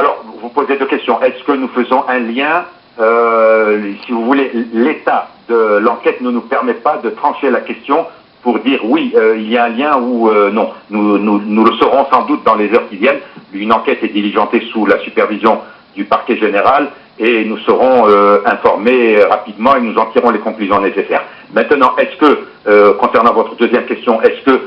Alors, vous posez deux questions. Est-ce que nous faisons un lien si vous voulez, l'état de l'enquête ne nous permet pas de trancher la question pour dire oui, il y a un lien ou non. Nous le saurons sans doute dans les heures qui viennent. Une enquête est diligentée sous la supervision du parquet général et nous serons informés rapidement et nous en tirerons les conclusions nécessaires. Maintenant, est-ce que, concernant votre deuxième question, est-ce que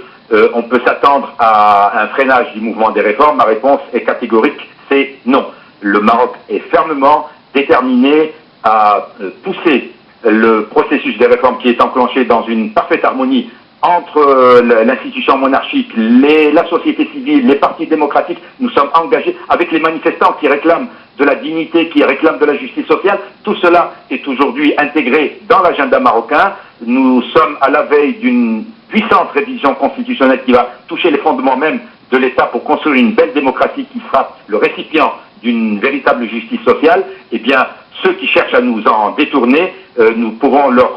on peut s'attendre à un freinage du mouvement des réformes? Ma réponse est catégorique, c'est non. Le Maroc est fermement déterminé à pousser le processus des réformes qui est enclenché dans une parfaite harmonie entre l'institution monarchique, la société civile, les partis démocratiques. Nous sommes engagés avec les manifestants qui réclament de la dignité, qui réclament de la justice sociale. Tout cela est aujourd'hui intégré dans l'agenda marocain. Nous sommes à la veille d'une puissante révision constitutionnelle qui va toucher les fondements même de l'État pour construire une belle démocratie qui sera le récipient d'une véritable justice sociale. Eh bien, ceux qui cherchent à nous en détourner, nous pourrons leur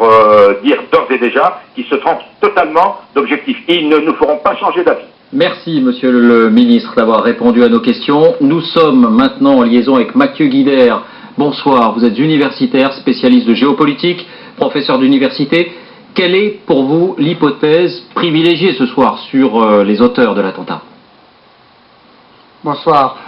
dire d'ores et déjà qu'ils se trompent totalement d'objectif. Ils ne nous feront pas changer d'avis. Merci, monsieur le ministre, d'avoir répondu à nos questions. Nous sommes maintenant en liaison avec Mathieu Guidère. Bonsoir, vous êtes universitaire, spécialiste de géopolitique, professeur d'université. Quelle est pour vous l'hypothèse privilégiée ce soir sur les auteurs de l'attentat? Bonsoir.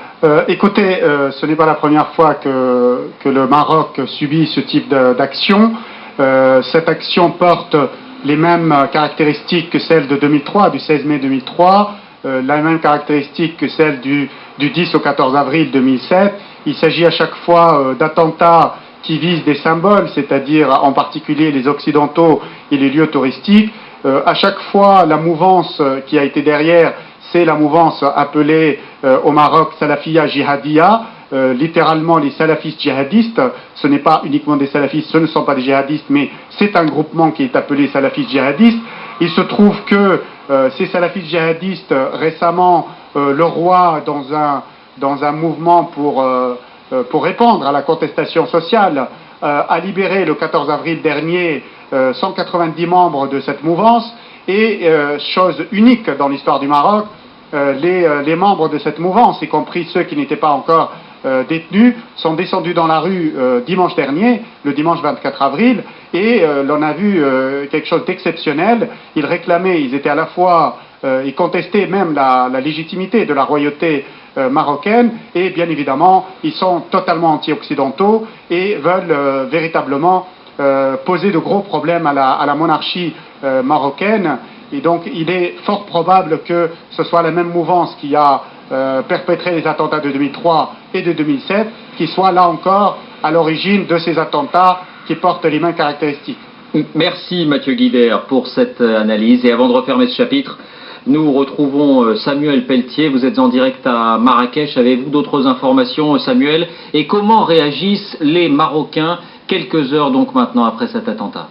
Écoutez, ce n'est pas la première fois que le Maroc subit ce type d'action. Cette action porte les mêmes caractéristiques que celle de 2003, du 16 mai 2003, la même caractéristique que celle du 10 au 14 avril 2007. Il s'agit à chaque fois d'attentats qui visent des symboles, c'est-à-dire en particulier les occidentaux et les lieux touristiques. À chaque fois, la mouvance qui a été derrière, c'est la mouvance appelée au Maroc Salafia Jihadiya, littéralement les salafistes djihadistes. Ce n'est pas uniquement des salafistes, ce ne sont pas des djihadistes, mais c'est un groupement qui est appelé salafistes djihadistes. Il se trouve que ces salafistes djihadistes, récemment, le roi, dans un mouvement pour répondre à la contestation sociale, a libéré le 14 avril dernier 190 membres de cette mouvance. Et chose unique dans l'histoire du Maroc, les membres de cette mouvance, y compris ceux qui n'étaient pas encore détenus, sont descendus dans la rue dimanche dernier, le dimanche 24 avril, et l'on a vu quelque chose d'exceptionnel. Ils réclamaient, ils étaient à la fois, ils contestaient même la légitimité de la royauté marocaine, et bien évidemment, ils sont totalement anti-occidentaux et veulent véritablement poser de gros problèmes à la monarchie marocaine. Et donc il est fort probable que ce soit la même mouvance qui a perpétré les attentats de 2003 et de 2007 qui soit là encore à l'origine de ces attentats qui portent les mêmes caractéristiques. Merci Mathieu Guidère pour cette analyse. Et avant de refermer ce chapitre, nous retrouvons Samuel Pelletier. Vous êtes en direct à Marrakech. Avez-vous d'autres informations, Samuel? Et comment réagissent les Marocains quelques heures donc maintenant après cet attentat?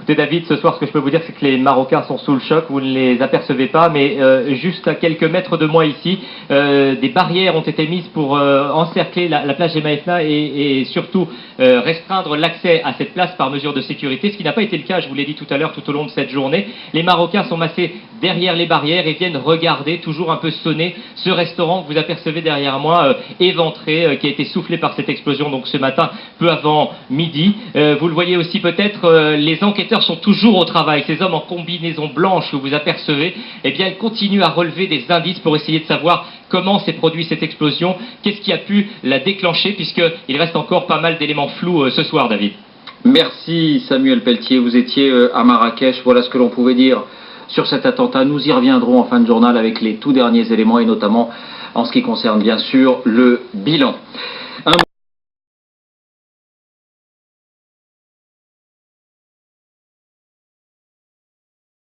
Écoutez David, ce soir ce que je peux vous dire c'est que les Marocains sont sous le choc, vous ne les apercevez pas, mais juste à quelques mètres de moi ici, des barrières ont été mises pour encercler la plage Jemaïfna et surtout restreindre l'accès à cette place par mesure de sécurité, ce qui n'a pas été le cas, je vous l'ai dit tout à l'heure, tout au long de cette journée. Les Marocains sont massés derrière les barrières et viennent regarder, toujours un peu sonner, ce restaurant que vous apercevez derrière moi, éventré, qui a été soufflé par cette explosion donc ce matin, peu avant midi. Vous le voyez aussi peut-être, les enquêteurs sont toujours au travail. Ces hommes en combinaison blanche que vous apercevez, eh bien, ils continuent à relever des indices pour essayer de savoir comment s'est produite cette explosion, qu'est-ce qui a pu la déclencher, puisqu'il reste encore pas mal d'éléments flous ce soir, David. Merci Samuel Pelletier, vous étiez à Marrakech, voilà ce que l'on pouvait dire sur cet attentat. Nous y reviendrons en fin de journal avec les tout derniers éléments et notamment en ce qui concerne bien sûr le bilan.